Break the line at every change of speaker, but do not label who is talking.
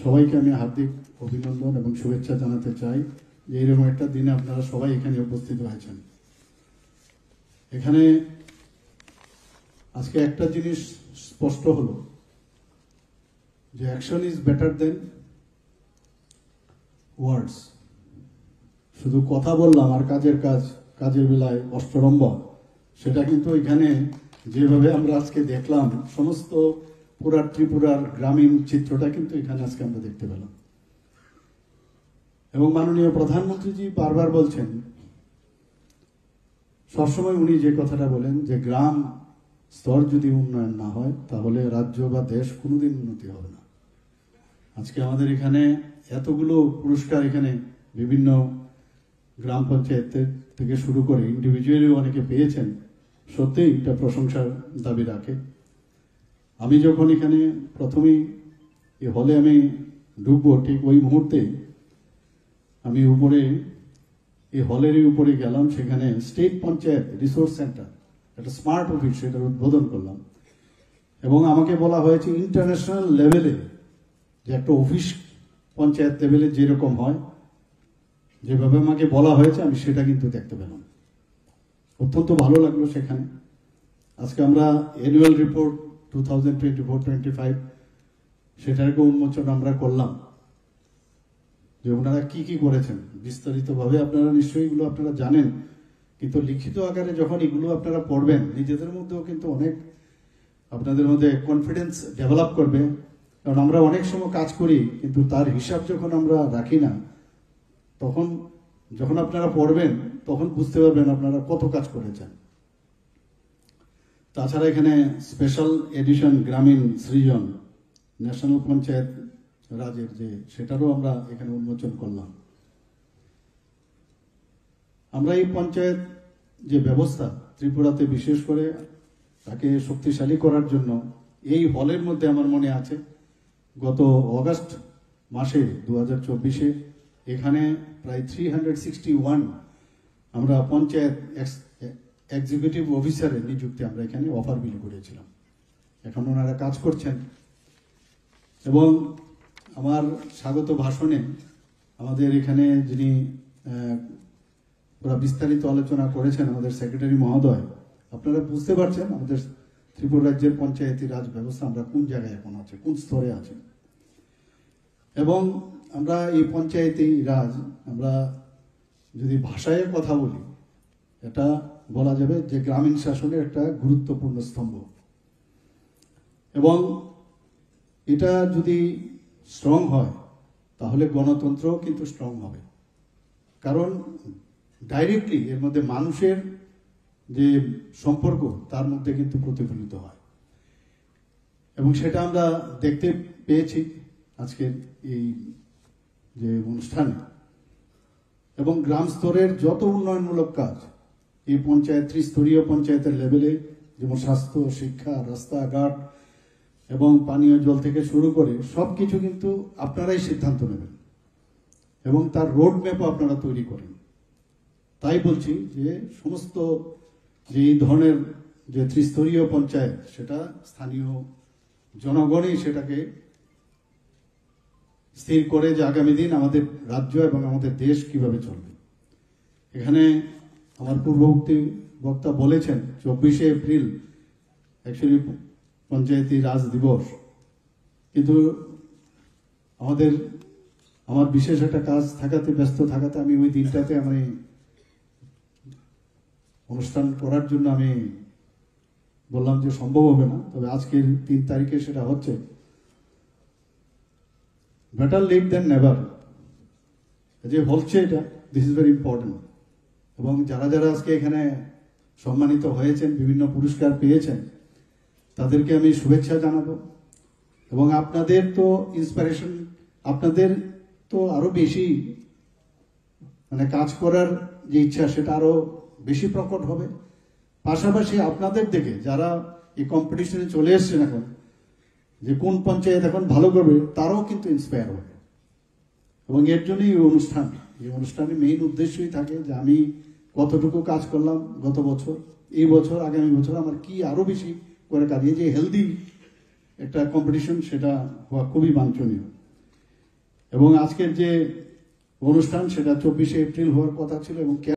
সবাইকে আমি হার্দিক অভিনন্দন এবং শুভেচ্ছা জানাতে চাই যে এরকম একটা দিনে আপনারা সবাই এখানে উপস্থিত হয়েছেন। এখানে আজকে একটা জিনিস স্পষ্ট হলো যে অ্যাকশন ইজ বেটার দেন ওয়ার্ডস। শুধু কথা বললাম আর কাজের বেলায় অষ্টরম্ভ, সেটা কিন্তু এখানে যেভাবে আমরা আজকে দেখলাম সমস্ত পুরা ত্রিপুরার গ্রামীণ চিত্রটা কিন্তু এখানে আজকে আমরা দেখতে পেলাম। এবং মাননীয় প্রধানমন্ত্রীজি বারবার বলছেন, সবসময় উনি যে কথাটা বলেন যে গ্রাম স্তর যদি উন্নয়ন না হয় তাহলে রাজ্য বা দেশ কোনোদিন উন্নতি হবে না। আজকে আমাদের এখানে এতগুলো পুরস্কার এখানে বিভিন্ন গ্রাম পঞ্চায়েতের থেকে শুরু করে ইন্ডিভিজুয়ালি অনেকে পেয়েছেন, সত্যিই এটা প্রশংসার দাবি রাখে। আমি যখন এখানে প্রথমেই এই হলে আমি ঢুকবো, ঠিক ওই মুহূর্তে আমি উপরে এই হলেরই উপরে গেলাম, সেখানে স্টেট পঞ্চায়েত রিসোর্স সেন্টার একটা স্মার্ট অফিস সেটার উদ্বোধন করলাম। এবং আমাকে বলা হয়েছে ইন্টারন্যাশনাল লেভেলে যে একটা অফিস পঞ্চায়েত লেভেলে যেরকম হয়, যেভাবে আমাকে বলা হয়েছে আমি সেটা কিন্তু দেখতে পেলাম। অত্যন্ত ভালো লাগলো সেখানে। আজকে আমরা অ্যানুয়াল রিপোর্ট 2024-25 সেটাকে উন্মোচন আমরা করলাম যে ওনারা কি কি করেছেন বিস্তারিতভাবে। আপনারা নিশ্চয়ই এগুলো আপনারা জানেন, কিন্তু লিখিত আকারে যখন এগুলো আপনারা পড়বেন নিজেদের মধ্যেও কিন্তু অনেক আপনাদের মধ্যে কনফিডেন্স ডেভেলপ করবে। কারণ আমরা অনেক সময় কাজ করি কিন্তু তার হিসাব যখন আমরা রাখি না, তখন যখন আপনারা পড়বেন তখন বুঝতে পারবেন আপনারা কত কাজ করেছেন। তাছাড়া এখানে স্পেশাল এডিশন গ্রামীণ সৃজন ন্যাশনাল পঞ্চায়েত রাজের যে সেটারও আমরা এখানে উন্মোচন করলাম। আমরা এই পঞ্চায়েত যে ব্যবস্থা ত্রিপুরাতে বিশেষ করে তাকে শক্তিশালী করার জন্য এই হলের মধ্যে আমার মনে আছে গত অগাস্ট মাসে 2024-এ এখানে প্রায় 361 আমরা পঞ্চায়েত এক্সিকিউটিভ অফিসারের নিযুক্তি আমরা এখানে অফার বিল করেছিলাম। এখন ওনারা কাজ করছেন। এবং আমার স্বাগত ভাষণে আমাদের এখানে যিনি পুরো বিস্তারিত আলোচনা করেছেন আমাদের সেক্রেটারি মহোদয়, আপনারা বুঝতে পারছেন আমাদের ত্রিপুরা রাজ্যের পঞ্চায়েতি রাজ ব্যবস্থা আমরা কোন জায়গায় এখন আছে, কোন স্তরে আছে। এবং আমরা এই পঞ্চায়েতি রাজ আমরা যদি ভাষায় কথা বলি, এটা বলা যাবে যে গ্রামীণ শাসনের একটা গুরুত্বপূর্ণ স্তম্ভ। এবং এটা যদি স্ট্রং হয় তাহলে গণতন্ত্রও কিন্তু স্ট্রং হবে। কারণ ডাইরেক্টলি এর মধ্যে মানুষের যে সম্পর্ক তার মধ্যে কিন্তু প্রতিফলিত হয়। এবং সেটা আমরা দেখতে পেয়েছি আজকের এই যে অনুষ্ঠানে। এবং গ্রাম স্তরের যত উন্নয়নমূলক কাজ এই পঞ্চায়েত ত্রিস্তরীয় পঞ্চায়েতের লেভেলে, যেমন স্বাস্থ্য, শিক্ষা, রাস্তাঘাট এবং পানীয় জল থেকে শুরু করে সবকিছু কিন্তু আপনারাই সিদ্ধান্ত নেবেন এবং তার রোড ম্যাপও আপনারা তৈরি করেন। তাই বলছি যে সমস্ত যে এই ধরনের যে ত্রিস্তরীয় পঞ্চায়েত সেটা স্থানীয় জনগণই সেটাকে স্থির করে যে আগামী দিন আমাদের রাজ্য এবং আমাদের দেশ কিভাবে চলবে। এখানে আমার পূর্ববর্তী বক্তা বলেছেন 24শে এপ্রিল অ্যাকচুয়ালি পঞ্চায়েতি রাজ দিবস, কিন্তু আমার বিশেষ একটা কাজ থাকাতে ব্যস্ত থাকাতে আমি ওই দিনটাতে আমি অনুষ্ঠান করার জন্য আমি বললাম যে সম্ভব হবে না। তবে আজকের 3 তারিখে সেটা হচ্ছে। বেটার লেট দেন নেভার যে বলছে এটা, দিস ইজ ভেরি ইম্পর্টেন্ট। এবং যারা যারা আজকে এখানে সম্মানিত হয়েছেন, বিভিন্ন পুরস্কার পেয়েছেন, তাদেরকে আমি শুভেচ্ছা জানাবো। এবং আপনাদের তো ইন্সপিরেশন, আপনাদের তো আরো বেশি মানে কাজ করার যে ইচ্ছা সেটা আরো বেশি প্রকট হবে। পাশাপাশি আপনাদের দেখে যারা এই কম্পিটিশনে চলে এসছেন এখন, যে কোন পঞ্চায়েত এখন ভালো করবে, তারাও কিন্তু ইন্সপায়ার হবে। এবং এর জন্যই এই অনুষ্ঠানের মেইন উদ্দেশ্যই থাকে যে আমি কতটুকু কাজ করলাম গত বছর, এই বছর, আগামী বছর আমার কি আরো বেশি করে কাজ। এই যে হেলদি একটা কম্পিটিশন, সেটা হওয়া খুবই বাঞ্ছনীয়। এবং আজকের যে অনুষ্ঠান সেটা 24শে এপ্রিল হওয়ার কথা ছিল এবং